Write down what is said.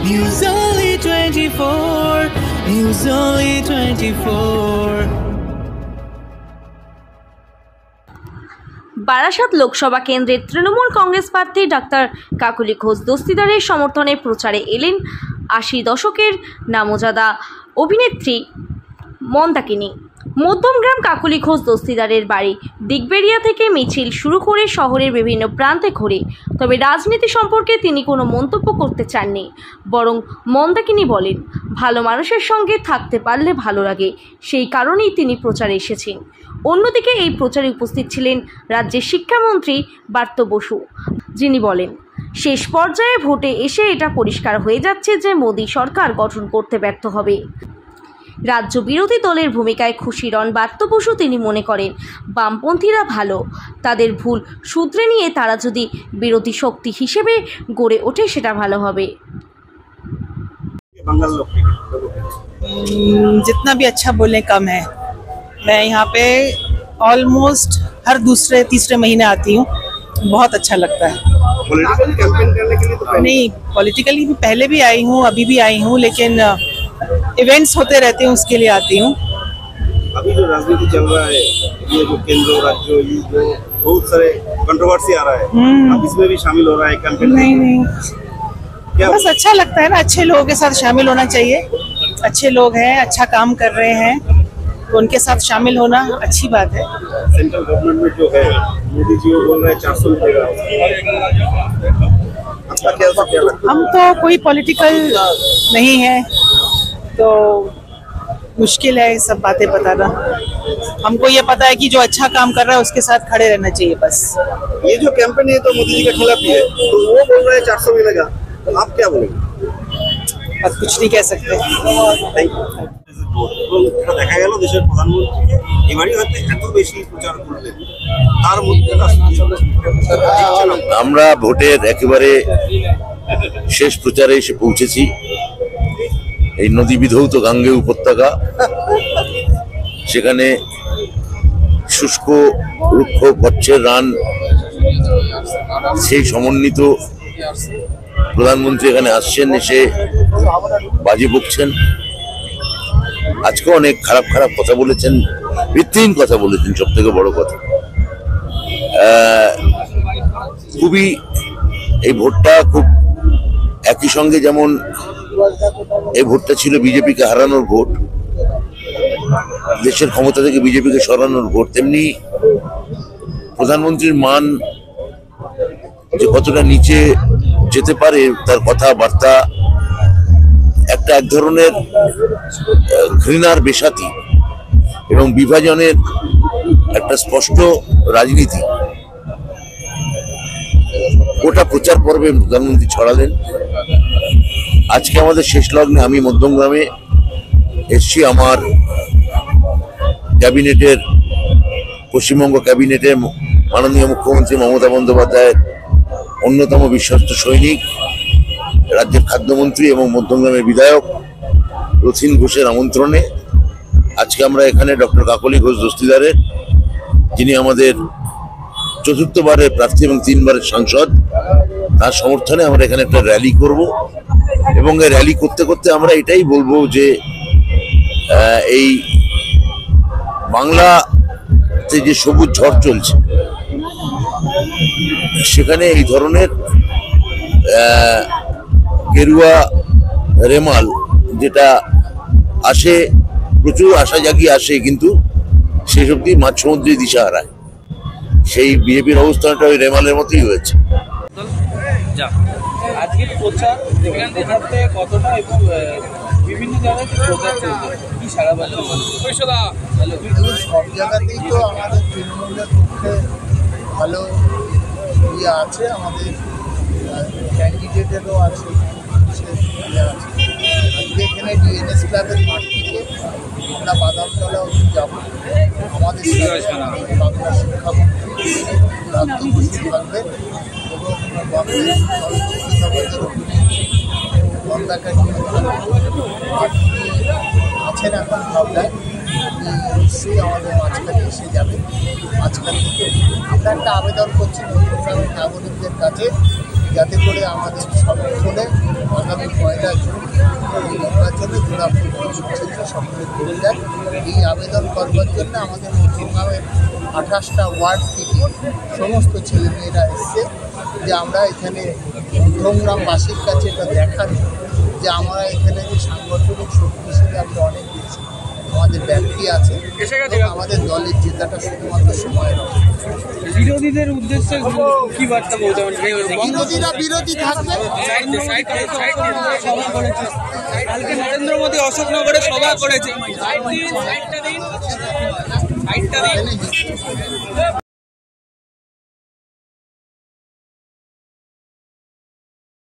News Only 24. News Only 24. Barasat Lok Sabha কেন্দ্রের তৃণমূল কংগ্রেস প্রার্থী doctor Kakoli Ghosh দস্তিদারের সমর্থনে প্রচারে এলেন ৮০ দশকের নামজাদা অভিনেত্রী মন্দাকিনী। মধ্যমগ্রাম কাকলি ঘোষ দস্তিদারের বাড়ি দিগবেরিয়া থেকে মিছিল শুরু করে শহরের বিভিন্ন প্রান্তে ঘোরে। তবে রাজনীতি সম্পর্কে তিনি কোনো মন্তব্য করতে চাননি, বরং মন্দাকিনী বলেন, ভালো মানুষের সঙ্গে থাকতে পারলে ভালো লাগে, সেই কারণেই তিনি প্রচারে এসেছেন। অন্যদিকে এই প্রচারে উপস্থিত ছিলেন রাজ্যের শিক্ষামন্ত্রী ব্রাত্য বসু, যিনি বলেন, শেষ পর্যায়ে ভোটে এসে এটা পরিষ্কার হয়ে যাচ্ছে যে মোদী সরকার গঠন করতে ব্যর্থ হবে। রাজ্য বিরোধী দলের ভূমিকায় খুশি নন ব্রাত্য বসু। তিনি মনে করেন বামপন্থীরা ভালো, তাদের ভুল শুধরে নিয়ে তারা যদি বিরোধী শক্তি হিসেবে গড়ে ওঠে সেটা ভালো হবে। जितना भी अच्छा बोले कम है। मैं यहाँ पे ऑलमोस्ट हर दूसरे तीसरे महीने आती हूँ, बहुत अच्छा लगता है। पॉलिटिकल कैंपेन करने के लिए तो नहीं, पॉलिटिकली भी पहले भी आई हूँ, अभी भी आई हूँ, लेकिन इवेंट्स होते रहते हैं उसके लिए आती हूँ। अभी जो राजनीति चल रहा है, ये जो केंद्र राज्य, ये जो बहुत सारे कंट्रोवर्सी आ रहा है, अब इसमें भी शामिल हो रहा है कैंपेन? नहीं, क्या बस अच्छा लगता है ना, अच्छे लोगों के साथ शामिल होना चाहिए। अच्छे लोग हैं, अच्छा काम कर रहे हैं, तो उनके साथ शामिल होना अच्छी बात है। सेंट्रल गवर्नमेंट में जो है मोदी जी वो बोल रहे हैं 400 रुपए का, आपका क्या लगता है? हम तो कोई पॉलिटिकल नहीं है, तो मुश्किल है सब बातें बताना। हमको ये पता है कि जो अच्छा काम कर रहा है उसके साथ खड़े रहना चाहिए बस। ये जो कैंपेन है तो मोदी जी के खिलाफ ही है, तो वो बोल रहे हैं 400 मिलेगा, तो आप क्या बोलेंगे? बस कुछ नहीं कह सकते। Thank you. দেখা গেল দেশের প্রধানমন্ত্রীকে এবারই হয়তো এত বেশি প্রচার করলেন, তার মধ্যে আমরা ভোটের একেবারে শেষ প্রচারে এসে পৌঁছেছি। এই নদী বিধৌত গাঙ্গে উপত্যকা, সেখানে শুষ্ক রুক্ষ কচ্ছের রান, সেই সমন্বিত প্রধানমন্ত্রী এখানে আসছেন, এসে বাজি বকছেন। আজকে অনেক খারাপ খারাপ কথা বলেছেন, ভিত্তিহীন কথা বলেছেন। সব থেকে বড় কথা, খুবই এই ভোটটা খুব একই সঙ্গে, যেমন এই ভোটটা ছিল বিজেপিকে হারানোর ভোট, দেশের ক্ষমতা থেকে বিজেপিকে সরানোর ভোট, তেমনি প্রধানমন্ত্রীর মান যে কতটা নিচে যেতে পারে, তার কথাবার্তা একটা এক ধরনের ঘৃণার বেসাতি এবং বিভাজনের একটা স্পষ্ট রাজনীতি গোটা প্রচার পর্বে প্রধানমন্ত্রী ছড়ালেন। আজকে আমাদের শেষ লগ্নে আমি মধ্যমগ্রামে এসছি। আমার ক্যাবিনেটের, পশ্চিমবঙ্গ ক্যাবিনেটের মাননীয় মুখ্যমন্ত্রী মমতা বন্দ্যোপাধ্যায়ের অন্যতম বিশ্বস্ত সৈনিক, রাজ্যের খাদ্যমন্ত্রী এবং মধ্যমগ্রামের বিধায়ক রথীন ঘোষের আমন্ত্রণে আজকে আমরা এখানে ডক্টর কাকলি ঘোষ দস্তিদারের, যিনি আমাদের চতুর্থবারের প্রার্থী এবং 3 বারের সাংসদ, তার সমর্থনে আমরা এখানে একটা র্যালি করব। এবং এই র্যালি করতে করতে আমরা এটাই বলবো যে এই বাংলাতে যে সবুজ ঝড় চলছে, সেখানে এই ধরনের গেরুয়া রেমাল যেটা আসে, প্রচুর আশা জাগিয়ে আসে, কিন্তু সেই সব দিয়ে মাঝ সমুদ্রে দিশা হারায়। সেই বিজেপির অবস্থানটা ওই রেমালের মতোই হয়েছে। আজকের প্রচার কতটা এবং বিভিন্ন জায়গায় প্রচার চলছে, কি সারা বাজার সব জায়গাতেই তো আমাদের তৃণমূলের পক্ষে ভালো ইয়ে আছে, আমাদের ক্যান্ডিডেটেরও আছে, আজকে এখানে ডিএনএস ক্লাবের মাঠ থেকে আমরা বাদামতলা অবধি যাব। আমাদের বাংলা শিক্ষামন্ত্রী ব্রাত্য বসু থাকবেন এবং বাংলাদেশ চলচ্চিত্র জগতের অভিনেত্রী মন্দাকিনী আছেন এখন ভাবনায়, নিশ্চয়ই আমাদের মাঝখানে এসে যাবে। মাঝখান থেকে আমরা একটা আবেদন করছি গ্রামের নাগরিকদের কাছে যাতে করে আমাদের সংগঠনে আগামী 1 জুন এই নির্বাচনে জোড়াফুল সচেতন সকলে করে যায়। এই আবেদন করবার জন্য আমাদের মধ্যমগ্রামের 28টা ওয়ার্ড থেকে সমস্ত ছেলেমেয়েরা এসছে, যে আমরা এখানে মধ্যমগ্রামবাসীর কাছে এটা দেখানো যে আমরা এখানে যে সাংগঠনিক শক্তি হিসেবে আমরা অনেক বেশি আমাদের ব্যক্তি আছে, আমাদের দলের জেতাটা শুধুমাত্র সময়ের অপেক্ষা। বিরোধীদের উদ্দেশ্যে কি বার্তা বলতে পারেন? বিরোধীরা বিরোধী থাকবে। কালকে নরেন্দ্র মোদী অশোকনগরে সভা করেছে।